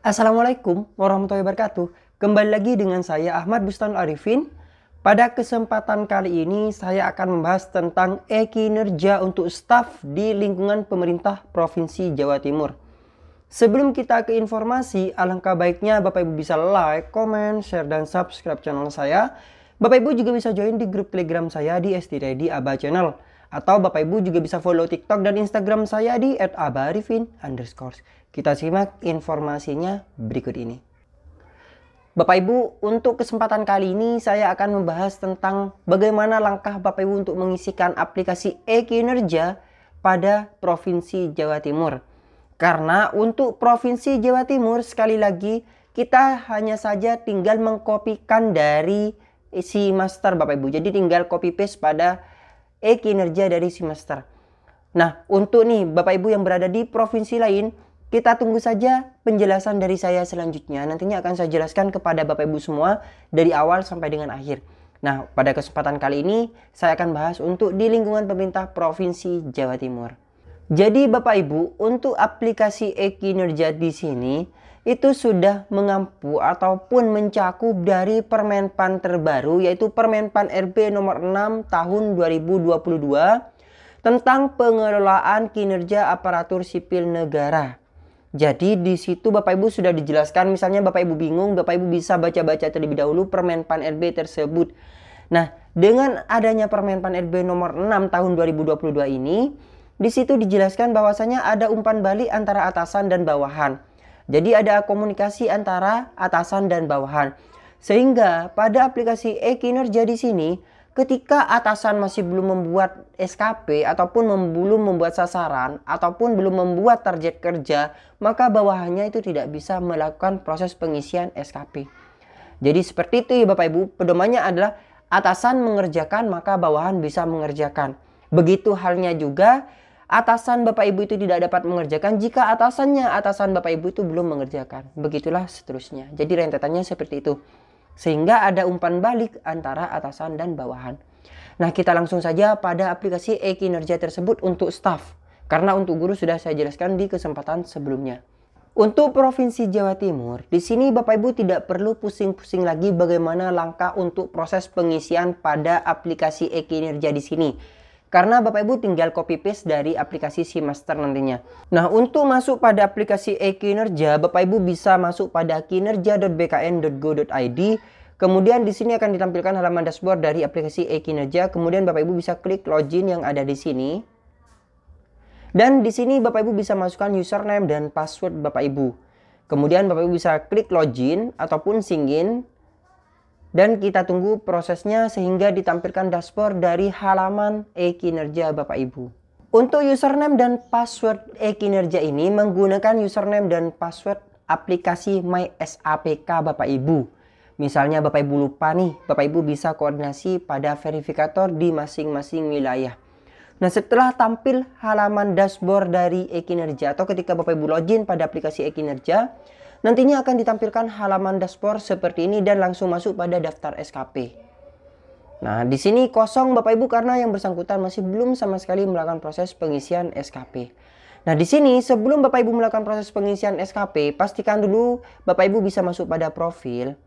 Assalamualaikum warahmatullahi wabarakatuh. Kembali lagi dengan saya Ahmad Bustanul Arifin. Pada kesempatan kali ini saya akan membahas tentang e-kinerja untuk staf di lingkungan pemerintah Provinsi Jawa Timur. Sebelum kita ke informasi, alangkah baiknya Bapak Ibu bisa like, comment, share, dan subscribe channel saya. Bapak Ibu juga bisa join di grup Telegram saya di ST Ready Aba Channel. Atau Bapak Ibu juga bisa follow TikTok dan Instagram saya di @abaarifin_. Kita simak informasinya berikut ini. Bapak Ibu, untuk kesempatan kali ini saya akan membahas tentang bagaimana langkah Bapak Ibu untuk mengisikan aplikasi e-kinerja pada Provinsi Jawa Timur. Karena untuk Provinsi Jawa Timur, sekali lagi kita hanya saja tinggal mengkopikan dari si master Bapak Ibu. Jadi tinggal copy paste pada e-kinerja dari si master. Nah, untuk nih Bapak Ibu yang berada di provinsi lain, kita tunggu saja penjelasan dari saya selanjutnya. Nantinya akan saya jelaskan kepada Bapak Ibu semua dari awal sampai dengan akhir. Nah, pada kesempatan kali ini saya akan bahas untuk di lingkungan pemerintah Provinsi Jawa Timur. Jadi Bapak Ibu, untuk aplikasi e-kinerja di sini itu sudah mengampu ataupun mencakup dari Permenpan terbaru, yaitu Permenpan RB nomor 6 tahun 2022 tentang pengelolaan kinerja aparatur sipil negara. Jadi di situ Bapak Ibu sudah dijelaskan, misalnya Bapak Ibu bingung, Bapak Ibu bisa baca-baca terlebih dahulu Permenpan RB tersebut. Nah, dengan adanya Permenpan RB nomor 6 tahun 2022 ini, di situ dijelaskan bahwasanya ada umpan balik antara atasan dan bawahan. Jadi ada komunikasi antara atasan dan bawahan. Sehingga pada aplikasi e-kinerja di sini, ketika atasan masih belum membuat SKP ataupun belum membuat sasaran ataupun belum membuat target kerja, maka bawahannya itu tidak bisa melakukan proses pengisian SKP. Jadi seperti itu ya Bapak Ibu, pedomannya adalah atasan mengerjakan maka bawahan bisa mengerjakan. Begitu halnya juga atasan Bapak Ibu itu tidak dapat mengerjakan jika atasan Bapak Ibu itu belum mengerjakan. Begitulah seterusnya. Jadi rentetannya seperti itu. Sehingga ada umpan balik antara atasan dan bawahan. Nah, kita langsung saja pada aplikasi e-kinerja tersebut untuk staf. Karena untuk guru sudah saya jelaskan di kesempatan sebelumnya. Untuk Provinsi Jawa Timur, di sini Bapak Ibu tidak perlu pusing-pusing lagi bagaimana langkah untuk proses pengisian pada aplikasi e-kinerja di sini. Karena Bapak Ibu tinggal copy paste dari aplikasi si master nantinya. Nah, untuk masuk pada aplikasi e-kinerja, Bapak Ibu bisa masuk pada kinerja.bkn.go.id. Kemudian di sini akan ditampilkan halaman dashboard dari aplikasi e-kinerja. Kemudian Bapak Ibu bisa klik login yang ada di sini. Dan di sini Bapak Ibu bisa masukkan username dan password Bapak Ibu. Kemudian Bapak Ibu bisa klik login ataupun sign in. Dan kita tunggu prosesnya sehingga ditampilkan dashboard dari halaman e-kinerja Bapak Ibu. Untuk username dan password e-kinerja ini menggunakan username dan password aplikasi MySAPK Bapak Ibu. Misalnya Bapak Ibu lupa nih, Bapak Ibu bisa koordinasi pada verifikator di masing-masing wilayah. Nah, setelah tampil halaman dashboard dari e-kinerja atau ketika Bapak Ibu login pada aplikasi e-kinerja, nantinya akan ditampilkan halaman dashboard seperti ini dan langsung masuk pada daftar SKP. Nah, di sini kosong Bapak Ibu karena yang bersangkutan masih belum sama sekali melakukan proses pengisian SKP. Nah, di sini sebelum Bapak Ibu melakukan proses pengisian SKP, pastikan dulu Bapak Ibu bisa masuk pada profil.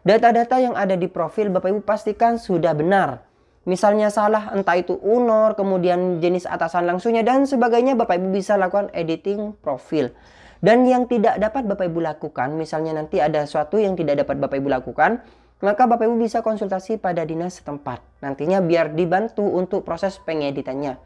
Data-data yang ada di profil Bapak Ibu pastikan sudah benar. Misalnya salah, entah itu UNOR, kemudian jenis atasan langsungnya dan sebagainya, Bapak Ibu bisa lakukan editing profil. Dan yang tidak dapat Bapak Ibu lakukan, misalnya nanti ada sesuatu yang tidak dapat Bapak Ibu lakukan, maka Bapak Ibu bisa konsultasi pada dinas setempat. Nantinya biar dibantu untuk proses pengeditannya.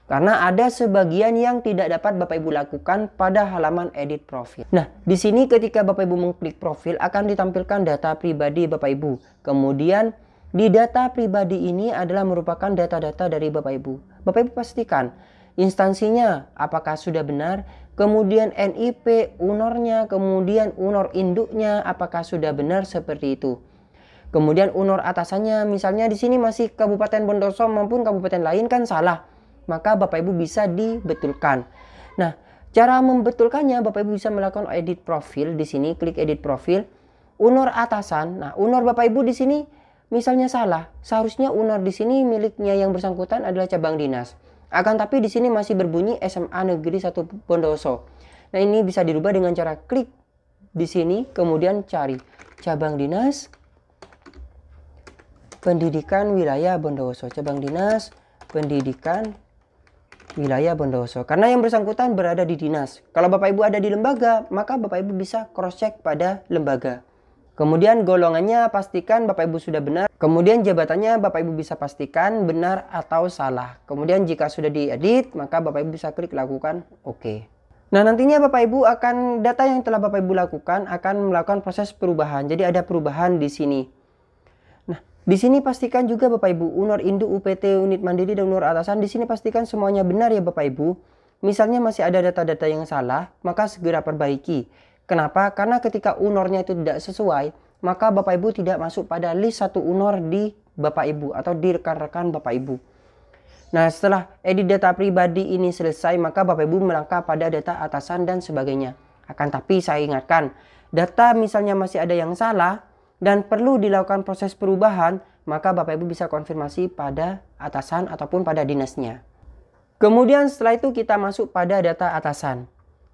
Karena ada sebagian yang tidak dapat Bapak Ibu lakukan pada halaman edit profil. Nah, di sini ketika Bapak Ibu mengklik profil akan ditampilkan data pribadi Bapak Ibu. Kemudian di data pribadi ini adalah merupakan data-data dari Bapak Ibu. Bapak Ibu pastikan instansinya apakah sudah benar, kemudian NIP, UNOR-nya, kemudian UNOR induknya apakah sudah benar seperti itu. Kemudian UNOR atasannya, misalnya di sini masih Kabupaten Bondoso maupun kabupaten lain kan salah, maka Bapak Ibu bisa dibetulkan. Nah, cara membetulkannya Bapak Ibu bisa melakukan edit profil di sini, klik edit profil, UNOR atasan. Nah, UNOR Bapak Ibu di sini misalnya salah, seharusnya UNOR di sini miliknya yang bersangkutan adalah cabang dinas. Akan tapi di sini masih berbunyi SMA Negeri 1 Bondowoso. Nah, ini bisa dirubah dengan cara klik di sini, kemudian cari cabang dinas pendidikan wilayah Bondowoso, cabang dinas pendidikan wilayah Bondowoso. Karena yang bersangkutan berada di dinas. Kalau Bapak Ibu ada di lembaga, maka Bapak Ibu bisa cross check pada lembaga. Kemudian golongannya pastikan Bapak Ibu sudah benar. Kemudian jabatannya Bapak Ibu bisa pastikan benar atau salah. Kemudian jika sudah diedit, maka Bapak Ibu bisa klik lakukan OK. Nah, nantinya Bapak Ibu akan data yang telah Bapak Ibu lakukan akan melakukan proses perubahan. Jadi ada perubahan di sini. Nah, di sini pastikan juga Bapak Ibu UNOR induk UPT unit mandiri dan UNOR atasan. Di sini pastikan semuanya benar ya Bapak Ibu. Misalnya masih ada data-data yang salah, maka segera perbaiki. Kenapa? Karena ketika UNOR-nya itu tidak sesuai, maka Bapak Ibu tidak masuk pada list 1 UNOR di Bapak Ibu atau di rekan-rekan Bapak Ibu. Nah, setelah edit data pribadi ini selesai, maka Bapak Ibu melangkah pada data atasan dan sebagainya. Akan tapi saya ingatkan, data misalnya masih ada yang salah dan perlu dilakukan proses perubahan, maka Bapak Ibu bisa konfirmasi pada atasan ataupun pada dinasnya. Kemudian setelah itu kita masuk pada data atasan.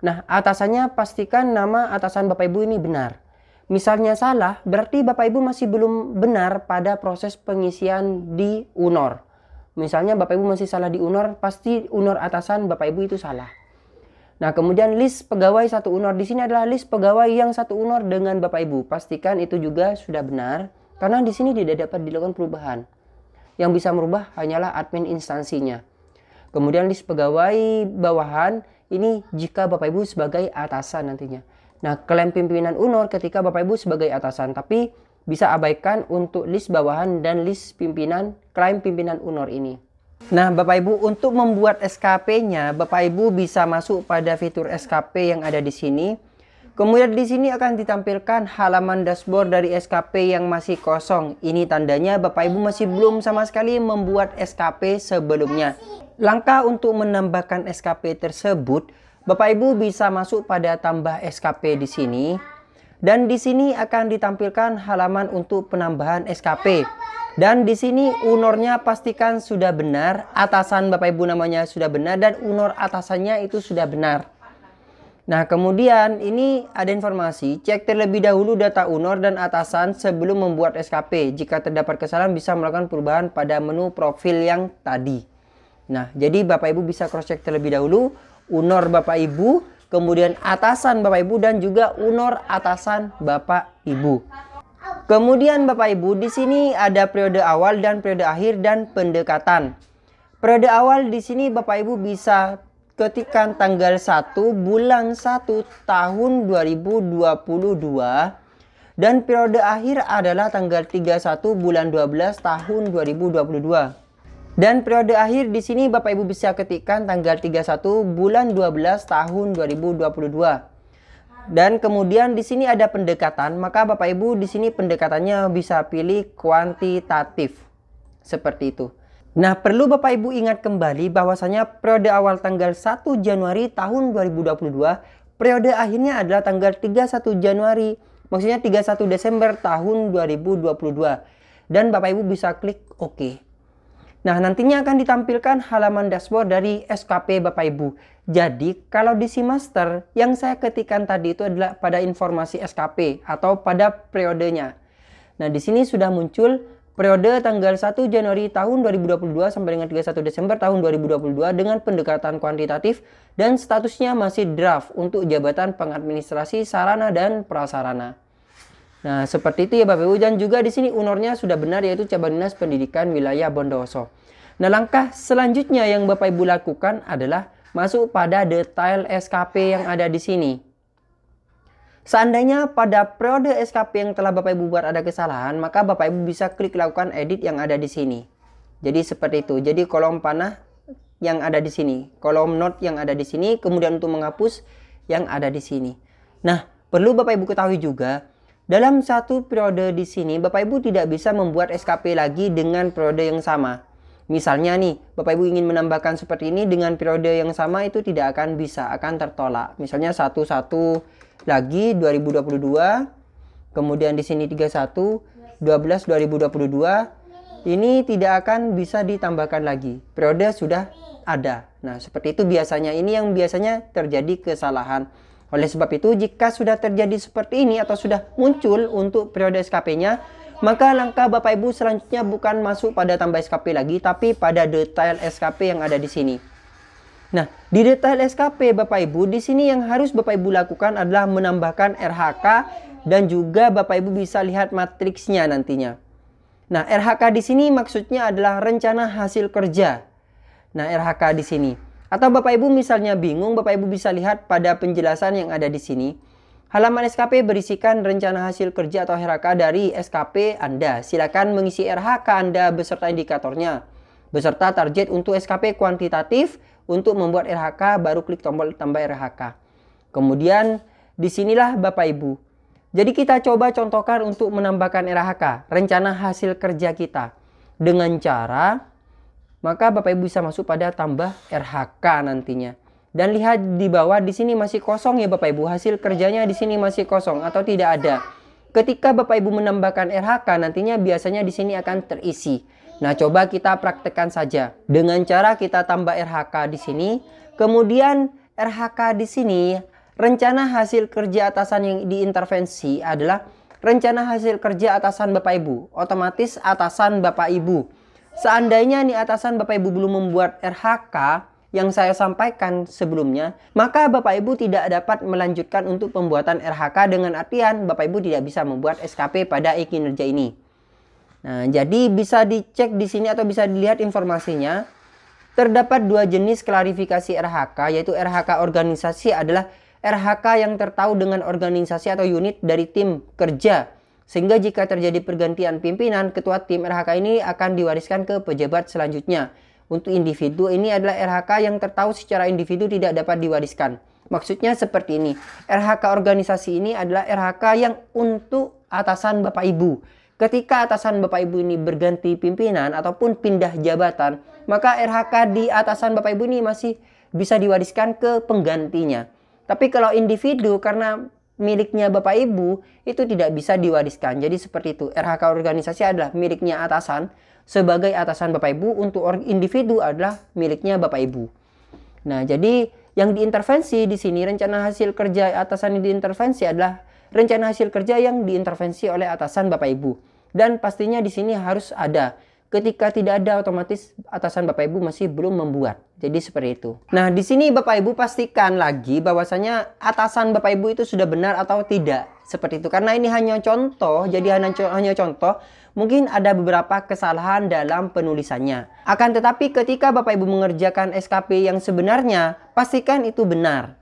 Nah, atasannya pastikan nama atasan Bapak Ibu ini benar. Misalnya salah, berarti Bapak Ibu masih belum benar pada proses pengisian di UNOR. Misalnya Bapak Ibu masih salah di UNOR, pasti UNOR atasan Bapak Ibu itu salah. Nah, kemudian list pegawai 1 UNOR. Di sini adalah list pegawai yang 1 UNOR dengan Bapak Ibu. Pastikan itu juga sudah benar, karena di sini tidak dapat dilakukan perubahan. Yang bisa merubah hanyalah admin instansinya. Kemudian list pegawai bawahan, ini jika Bapak Ibu sebagai atasan nantinya. Nah, klaim pimpinan UNOR ketika Bapak Ibu sebagai atasan, tapi bisa abaikan untuk list bawahan dan list pimpinan, klaim pimpinan UNOR ini. Nah, Bapak Ibu untuk membuat SKP-nya, Bapak Ibu bisa masuk pada fitur SKP yang ada di sini. Kemudian di sini akan ditampilkan halaman dashboard dari SKP yang masih kosong. Ini tandanya Bapak Ibu masih belum sama sekali membuat SKP sebelumnya. Langkah untuk menambahkan SKP tersebut, Bapak Ibu bisa masuk pada tambah SKP di sini. Dan di sini akan ditampilkan halaman untuk penambahan SKP. Dan di sini UNOR-nya pastikan sudah benar, atasan Bapak Ibu namanya sudah benar, dan UNOR atasannya itu sudah benar. Nah, kemudian ini ada informasi, cek terlebih dahulu data UNOR dan atasan sebelum membuat SKP. Jika terdapat kesalahan bisa melakukan perubahan pada menu profil yang tadi. Nah, jadi Bapak Ibu bisa cross check terlebih dahulu UNOR Bapak Ibu, kemudian atasan Bapak Ibu dan juga UNOR atasan Bapak Ibu. Kemudian Bapak Ibu di sini ada periode awal dan periode akhir dan pendekatan. Periode awal di sini Bapak Ibu bisa ketikkan tanggal 1 bulan 1 tahun 2022 dan periode akhir adalah tanggal 31 bulan 12 tahun 2022. Dan periode akhir di sini Bapak Ibu bisa ketikkan tanggal 31 bulan 12 tahun 2022. Dan kemudian di sini ada pendekatan, maka Bapak Ibu di sini pendekatannya bisa pilih kuantitatif. Seperti itu. Nah, perlu Bapak Ibu ingat kembali bahwasanya periode awal tanggal 1 Januari tahun 2022, periode akhirnya adalah tanggal 31 Januari, maksudnya 31 Desember tahun 2022. Dan Bapak Ibu bisa klik OK. Nah, nantinya akan ditampilkan halaman dashboard dari SKP Bapak Ibu. Jadi, kalau di Simaster, yang saya ketikkan tadi itu adalah pada informasi SKP atau pada periodenya. Nah, di sini sudah muncul periode tanggal 1 Januari tahun 2022 sampai dengan 31 Desember tahun 2022 dengan pendekatan kuantitatif dan statusnya masih draft untuk jabatan pengadministrasi sarana dan prasarana. Nah, seperti itu ya Bapak Ibu, dan juga di sini UNOR-nya sudah benar, yaitu Cabang Dinas Pendidikan Wilayah Bondowoso. Nah, langkah selanjutnya yang Bapak Ibu lakukan adalah masuk pada detail SKP yang ada di sini. Seandainya pada periode SKP yang telah Bapak Ibu buat ada kesalahan, maka Bapak Ibu bisa klik lakukan edit yang ada di sini. Jadi seperti itu. Jadi kolom panah yang ada di sini, kolom note yang ada di sini, kemudian untuk menghapus yang ada di sini. Nah, perlu Bapak Ibu ketahui juga, dalam satu periode di sini Bapak Ibu tidak bisa membuat SKP lagi dengan periode yang sama. Misalnya nih, Bapak Ibu ingin menambahkan seperti ini dengan periode yang sama, itu tidak akan bisa, akan tertolak. Misalnya 11 lagi 2022, kemudian di sini 31, 12/12/2022 ini tidak akan bisa ditambahkan lagi. Periode sudah ada. Nah, seperti itu biasanya. Ini yang biasanya terjadi kesalahan. Oleh sebab itu, jika sudah terjadi seperti ini atau sudah muncul untuk periode SKP-nya, maka langkah Bapak Ibu selanjutnya bukan masuk pada tambah SKP lagi, tapi pada detail SKP yang ada di sini. Nah, di detail SKP Bapak Ibu, di sini yang harus Bapak Ibu lakukan adalah menambahkan RHK dan juga Bapak Ibu bisa lihat matriksnya nantinya. Nah, RHK di sini maksudnya adalah rencana hasil kerja. Nah, RHK di sini. Atau Bapak Ibu misalnya bingung, Bapak Ibu bisa lihat pada penjelasan yang ada di sini. Halaman SKP berisikan rencana hasil kerja atau RHK dari SKP Anda. Silakan mengisi RHK Anda beserta indikatornya, beserta target untuk SKP kuantitatif. Untuk membuat RHK, baru klik tombol tambah RHK. Kemudian disinilah Bapak Ibu. Jadi kita coba contohkan untuk menambahkan RHK, rencana hasil kerja kita. Dengan cara, maka Bapak Ibu bisa masuk pada tambah RHK nantinya. Dan lihat di bawah, di sini masih kosong ya Bapak Ibu. Hasil kerjanya di sini masih kosong atau tidak ada. Ketika Bapak Ibu menambahkan RHK, nantinya biasanya di sini akan terisi. Nah, coba kita praktekkan saja. Dengan cara kita tambah RHK di sini, kemudian RHK di sini, rencana hasil kerja atasan yang diintervensi adalah rencana hasil kerja atasan Bapak Ibu. Otomatis atasan Bapak Ibu. Seandainya nih atasan Bapak Ibu belum membuat RHK yang saya sampaikan sebelumnya, maka Bapak Ibu tidak dapat melanjutkan untuk pembuatan RHK dengan artian Bapak Ibu tidak bisa membuat SKP pada e-kinerja ini. Nah, jadi bisa dicek di sini atau bisa dilihat informasinya. Terdapat dua jenis klarifikasi RHK, yaitu RHK organisasi adalah RHK yang tertahu dengan organisasi atau unit dari tim kerja. Sehingga jika terjadi pergantian pimpinan, ketua tim RHK ini akan diwariskan ke pejabat selanjutnya. Untuk individu ini adalah RHK yang tertahu secara individu tidak dapat diwariskan. Maksudnya seperti ini. RHK organisasi ini adalah RHK yang untuk atasan Bapak Ibu. Ketika atasan Bapak Ibu ini berganti pimpinan ataupun pindah jabatan, maka RHK di atasan Bapak Ibu ini masih bisa diwariskan ke penggantinya. Tapi kalau individu karena miliknya Bapak Ibu itu tidak bisa diwariskan. Jadi seperti itu. RHK organisasi adalah miliknya atasan sebagai atasan Bapak Ibu, untuk individu adalah miliknya Bapak Ibu. Nah, jadi yang diintervensi di sini rencana hasil kerja atasan yang diintervensi adalah rencana hasil kerja yang diintervensi oleh atasan Bapak Ibu. Dan pastinya di sini harus ada. Ketika tidak ada, otomatis atasan Bapak Ibu masih belum membuat. Jadi seperti itu. Nah, di sini Bapak Ibu pastikan lagi bahwasanya atasan Bapak Ibu itu sudah benar atau tidak. Seperti itu. Karena ini hanya contoh, jadi hanya contoh. Mungkin ada beberapa kesalahan dalam penulisannya. Akan tetapi ketika Bapak Ibu mengerjakan SKP yang sebenarnya, pastikan itu benar.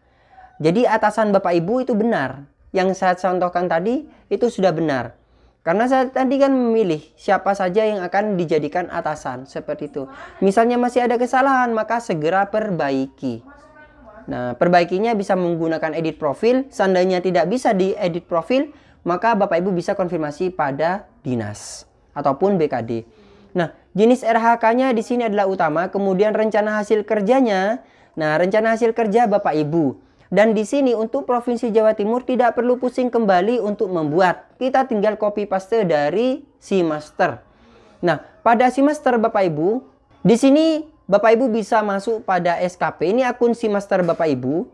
Jadi atasan Bapak Ibu itu benar. Yang saya contohkan tadi itu sudah benar. Karena saya tadi kan memilih siapa saja yang akan dijadikan atasan. Seperti itu. Misalnya masih ada kesalahan, maka segera perbaiki. Nah, perbaikinya bisa menggunakan edit profil. Seandainya tidak bisa diedit profil, maka Bapak Ibu bisa konfirmasi pada dinas ataupun BKD. Nah, jenis RHK-nya di sini adalah utama. Kemudian rencana hasil kerjanya. Nah, rencana hasil kerja Bapak Ibu. Dan di sini untuk Provinsi Jawa Timur tidak perlu pusing kembali untuk membuat. Kita tinggal copy paste dari SeaMaster. Nah, pada SeaMaster Bapak Ibu, di sini Bapak Ibu bisa masuk pada SKP. Ini akun SeaMaster Bapak Ibu.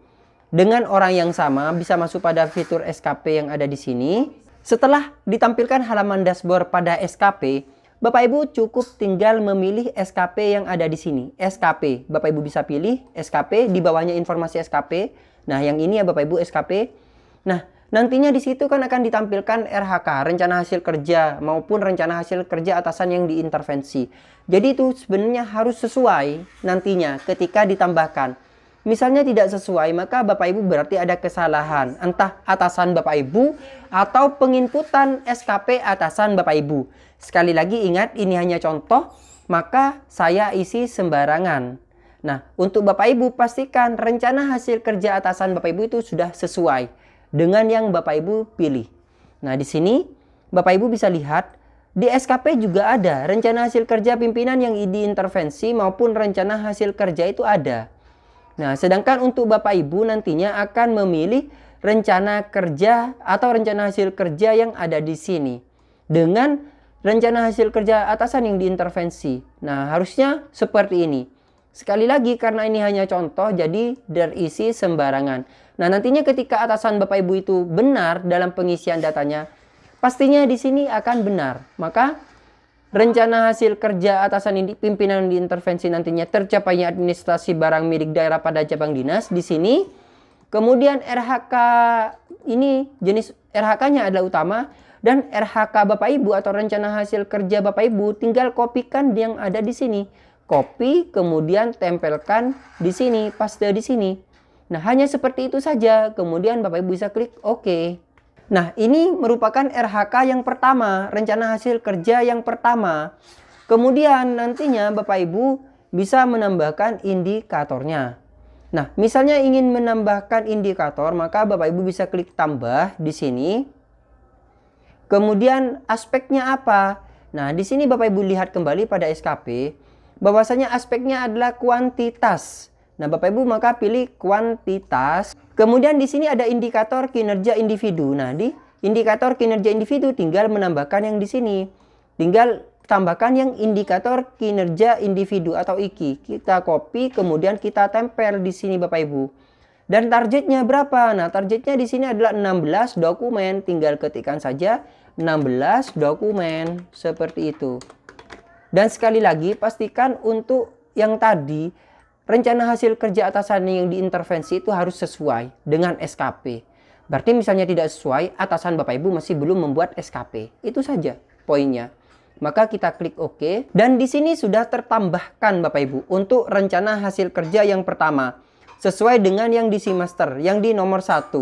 Dengan orang yang sama bisa masuk pada fitur SKP yang ada di sini. Setelah ditampilkan halaman dashboard pada SKP, Bapak Ibu cukup tinggal memilih SKP yang ada di sini. SKP. Bapak Ibu bisa pilih SKP, di bawahnya informasi SKP. Nah, yang ini ya Bapak Ibu SKP. Nah, nantinya di situ kan akan ditampilkan RHK, rencana hasil kerja maupun rencana hasil kerja atasan yang diintervensi. Jadi itu sebenarnya harus sesuai nantinya ketika ditambahkan. Misalnya tidak sesuai, maka Bapak Ibu berarti ada kesalahan. Entah atasan Bapak Ibu atau penginputan SKP atasan Bapak Ibu. Sekali lagi ingat, ini hanya contoh, maka saya isi sembarangan. Nah, untuk Bapak Ibu pastikan rencana hasil kerja atasan Bapak Ibu itu sudah sesuai dengan yang Bapak Ibu pilih. Nah, di sini Bapak Ibu bisa lihat di SKP juga ada rencana hasil kerja pimpinan yang diintervensi maupun rencana hasil kerja itu ada. Nah, sedangkan untuk Bapak Ibu nantinya akan memilih rencana kerja atau rencana hasil kerja yang ada di sini dengan rencana hasil kerja atasan yang diintervensi. Nah, harusnya seperti ini. Sekali lagi, karena ini hanya contoh, jadi terisi sembarangan. Nah, nantinya ketika atasan Bapak Ibu itu benar dalam pengisian datanya, pastinya di sini akan benar. Maka, rencana hasil kerja atasan ini, pimpinan diintervensi nantinya tercapainya administrasi barang milik daerah pada cabang dinas di sini. Kemudian RHK ini jenis RHK-nya adalah utama, dan RHK Bapak Ibu atau rencana hasil kerja Bapak Ibu tinggal kopikan yang ada di sini. Copy, kemudian tempelkan di sini, paste di sini. Nah, hanya seperti itu saja. Kemudian Bapak Ibu bisa klik OK. Nah, ini merupakan RHK yang pertama, rencana hasil kerja yang pertama. Kemudian nantinya Bapak Ibu bisa menambahkan indikatornya. Nah, misalnya ingin menambahkan indikator, maka Bapak Ibu bisa klik tambah di sini. Kemudian aspeknya apa? Nah, di sini Bapak Ibu lihat kembali pada SKP, bahwasanya aspeknya adalah kuantitas. Nah, Bapak Ibu maka pilih kuantitas. Kemudian di sini ada indikator kinerja individu. Nah, di indikator kinerja individu tinggal menambahkan yang di sini. Tinggal tambahkan yang indikator kinerja individu atau IKI. Kita copy, kemudian kita tempel di sini Bapak Ibu. Dan targetnya berapa? Nah, targetnya di sini adalah 16 dokumen. Tinggal ketikkan saja 16 dokumen seperti itu. Dan sekali lagi pastikan untuk yang tadi rencana hasil kerja atasan yang diintervensi itu harus sesuai dengan SKP. Berarti misalnya tidak sesuai, atasan Bapak Ibu masih belum membuat SKP. Itu saja poinnya. Maka kita klik OK. Dan di sini sudah tertambahkan Bapak Ibu untuk rencana hasil kerja yang pertama. Sesuai dengan yang di semester, yang di nomor 1.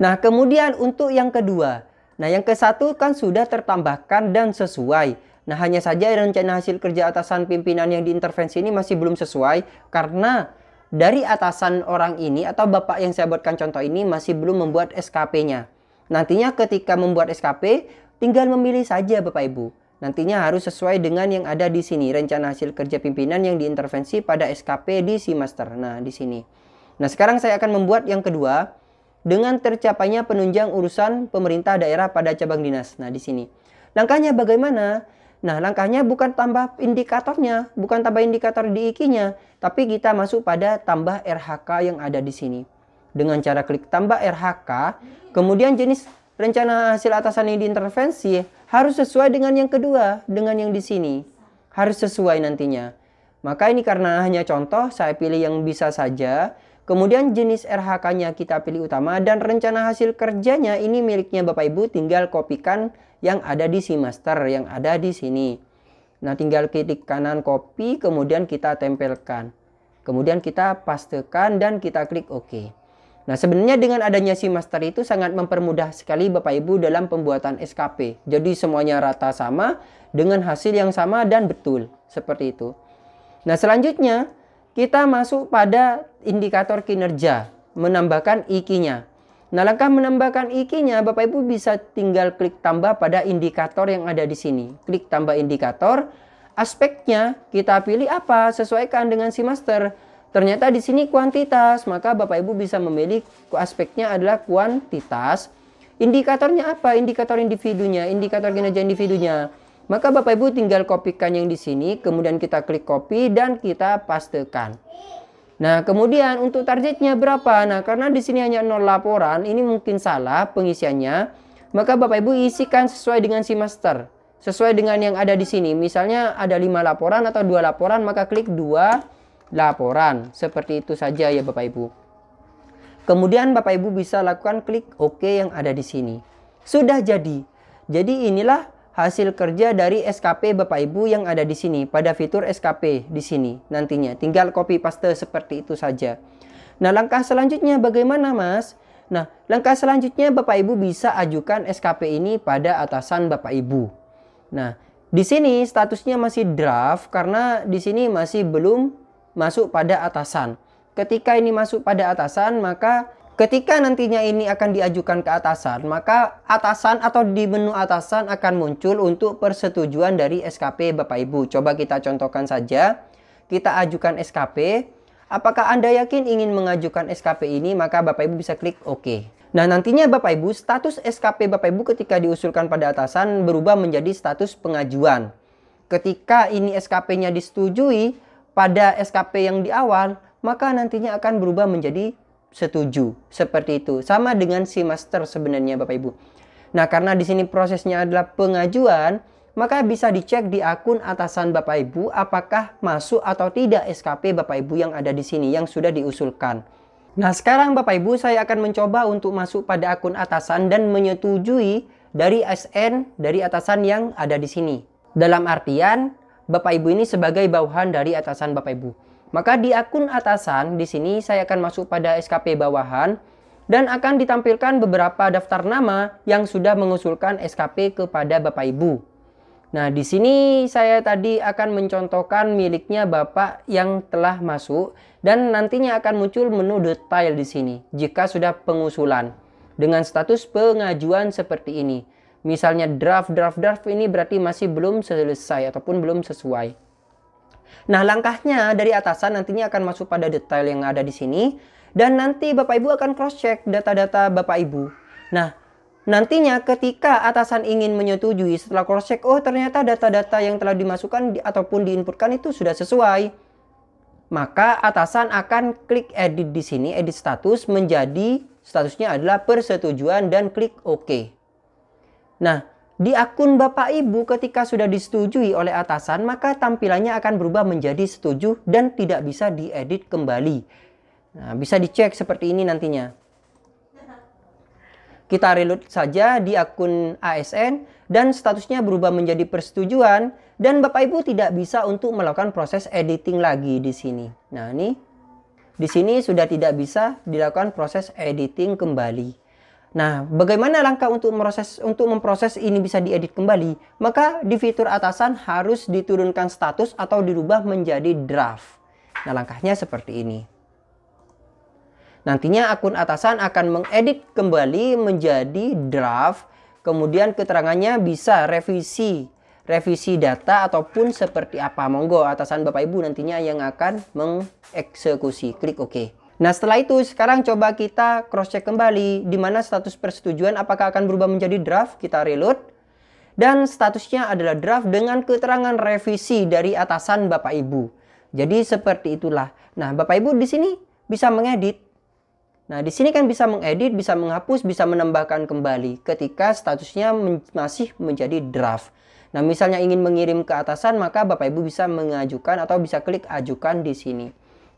Nah, kemudian untuk yang kedua. Nah, yang ke-1 kan sudah tertambahkan dan sesuai. Nah, hanya saja rencana hasil kerja atasan pimpinan yang diintervensi ini masih belum sesuai. Karena dari atasan orang ini atau Bapak yang saya buatkan contoh ini masih belum membuat SKP-nya. Nantinya ketika membuat SKP, tinggal memilih saja Bapak Ibu. Nantinya harus sesuai dengan yang ada di sini. Rencana hasil kerja pimpinan yang diintervensi pada SKP di semester. Nah, di sini. Nah, sekarang saya akan membuat yang kedua. Dengan tercapainya penunjang urusan pemerintah daerah pada cabang dinas. Nah, di sini. Langkahnya bagaimana? Nah, langkahnya bukan tambah indikatornya. Bukan tambah indikator di IKI-nya. Tapi kita masuk pada tambah RHK yang ada di sini. Dengan cara klik tambah RHK. Kemudian jenis rencana hasil atasan yang diintervensi harus sesuai dengan yang kedua. Dengan yang di sini. Harus sesuai nantinya. Maka ini karena hanya contoh, saya pilih yang bisa saja. Kemudian jenis RHK-nya kita pilih utama, dan rencana hasil kerjanya ini miliknya Bapak Ibu, tinggal kopikan yang ada di semester, yang ada di sini. Nah, tinggal klik kanan copy, kemudian kita tempelkan. Kemudian kita pastekan dan kita klik OK. Nah, sebenarnya dengan adanya semester itu sangat mempermudah sekali Bapak Ibu dalam pembuatan SKP. Jadi semuanya rata sama, dengan hasil yang sama dan betul. Seperti itu. Nah, selanjutnya kita masuk pada indikator kinerja, menambahkan IKI-nya. Nah, langkah menambahkan IKI-nya, Bapak Ibu bisa tinggal klik tambah pada indikator yang ada di sini. Klik tambah indikator, aspeknya kita pilih apa, sesuaikan dengan semester. Ternyata di sini kuantitas, maka Bapak Ibu bisa memilih aspeknya adalah kuantitas. Indikatornya apa? Indikator individunya, indikator kinerja individunya. Maka Bapak Ibu tinggal kopikan yang di sini, kemudian kita klik copy dan kita pastekan. Nah, kemudian untuk targetnya berapa? Nah, karena di sini hanya 0 laporan, ini mungkin salah pengisiannya. Maka Bapak Ibu isikan sesuai dengan semester. Sesuai dengan yang ada di sini. Misalnya ada 5 laporan atau 2 laporan, maka klik 2 laporan. Seperti itu saja ya Bapak Ibu. Kemudian Bapak Ibu bisa lakukan klik OK yang ada di sini. Sudah jadi. Jadi inilah hasil kerja dari SKP Bapak Ibu yang ada di sini pada fitur SKP di sini nantinya. Tinggal copy paste seperti itu saja. Nah, langkah selanjutnya bagaimana, Mas? Nah, langkah selanjutnya Bapak Ibu bisa ajukan SKP ini pada atasan Bapak Ibu. Nah, di sini statusnya masih draft karena di sini masih belum masuk pada atasan. Ketika ini masuk pada atasan, maka ketika nantinya ini akan diajukan ke atasan, maka atasan atau di menu atasan akan muncul untuk persetujuan dari SKP Bapak Ibu. Coba kita contohkan saja. Kita ajukan SKP. Apakah Anda yakin ingin mengajukan SKP ini? Maka Bapak Ibu bisa klik OK. Nah, nantinya Bapak Ibu, status SKP Bapak Ibu ketika diusulkan pada atasan berubah menjadi status pengajuan. Ketika ini SKP-nya disetujui pada SKP yang di awal, maka nantinya akan berubah menjadi setuju. Seperti itu. Sama dengan si master sebenarnya Bapak Ibu. Nah, karena di sini prosesnya adalah pengajuan, maka bisa dicek di akun atasan Bapak Ibu apakah masuk atau tidak SKP Bapak Ibu yang ada di sini yang sudah diusulkan. Nah, sekarang Bapak Ibu saya akan mencoba untuk masuk pada akun atasan dan menyetujui dari SN dari atasan yang ada di sini. Dalam artian Bapak Ibu ini sebagai bawahan dari atasan Bapak Ibu. Maka di akun atasan di sini saya akan masuk pada SKP bawahan dan akan ditampilkan beberapa daftar nama yang sudah mengusulkan SKP kepada Bapak Ibu. Nah, di sini saya tadi akan mencontohkan miliknya Bapak yang telah masuk dan nantinya akan muncul menu detail di sini jika sudah pengusulan dengan status pengajuan seperti ini. Misalnya draft ini berarti masih belum selesai ataupun belum sesuai. Nah, langkahnya dari atasan nantinya akan masuk pada detail yang ada di sini dan nanti Bapak Ibu akan cross check data-data Bapak Ibu. Nah, nantinya ketika atasan ingin menyetujui setelah cross check, oh ternyata data-data yang telah dimasukkan ataupun diinputkan itu sudah sesuai. Maka atasan akan klik edit di sini, edit status menjadi statusnya adalah persetujuan dan klik OK. Nah, di akun Bapak Ibu ketika sudah disetujui oleh atasan, maka tampilannya akan berubah menjadi setuju dan tidak bisa diedit kembali. Nah, bisa dicek seperti ini nantinya. Kita reload saja di akun ASN dan statusnya berubah menjadi persetujuan dan Bapak Ibu tidak bisa untuk melakukan proses editing lagi di sini. Nah, ini di sini sudah tidak bisa dilakukan proses editing kembali. Nah, bagaimana langkah untuk memproses ini bisa diedit kembali? Maka di fitur atasan harus diturunkan status atau dirubah menjadi draft. Nah, langkahnya seperti ini. Nantinya akun atasan akan mengedit kembali menjadi draft. Kemudian keterangannya bisa revisi data ataupun seperti apa. Monggo atasan Bapak Ibu nantinya yang akan mengeksekusi. Klik OK. Nah, setelah itu sekarang coba kita cross check kembali di mana status persetujuan apakah akan berubah menjadi draft. Kita reload dan statusnya adalah draft dengan keterangan revisi dari atasan Bapak Ibu. Jadi seperti itulah. Nah, Bapak Ibu di sini bisa mengedit. Nah, di sini kan bisa mengedit, bisa menghapus, bisa menambahkan kembali ketika statusnya masih menjadi draft. Nah, misalnya ingin mengirim ke atasan, maka Bapak Ibu bisa mengajukan atau bisa klik ajukan di sini.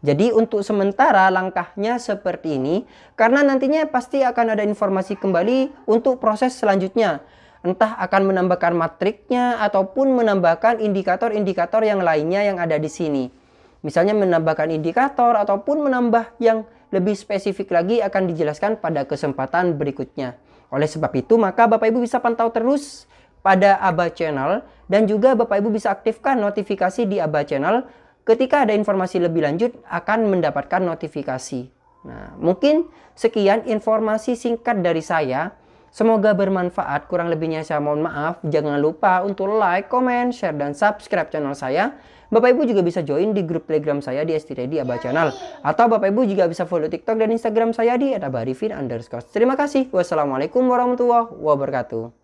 Jadi untuk sementara langkahnya seperti ini, karena nantinya pasti akan ada informasi kembali untuk proses selanjutnya. Entah akan menambahkan matriknya ataupun menambahkan indikator-indikator yang lainnya yang ada di sini. Misalnya menambahkan indikator ataupun menambah yang lebih spesifik lagi akan dijelaskan pada kesempatan berikutnya. Oleh sebab itu, maka Bapak Ibu bisa pantau terus pada Aba Channel dan juga Bapak Ibu bisa aktifkan notifikasi di Aba Channel. Ketika ada informasi lebih lanjut akan mendapatkan notifikasi. Nah, mungkin sekian informasi singkat dari saya. Semoga bermanfaat. Kurang lebihnya saya mohon maaf. Jangan lupa untuk like, comment, share, dan subscribe channel saya. Bapak Ibu juga bisa join di grup Telegram saya di STD Aba Channel. Atau Bapak Ibu juga bisa follow TikTok dan Instagram saya di @abarifin_. Terima kasih. Wassalamualaikum warahmatullahi wabarakatuh.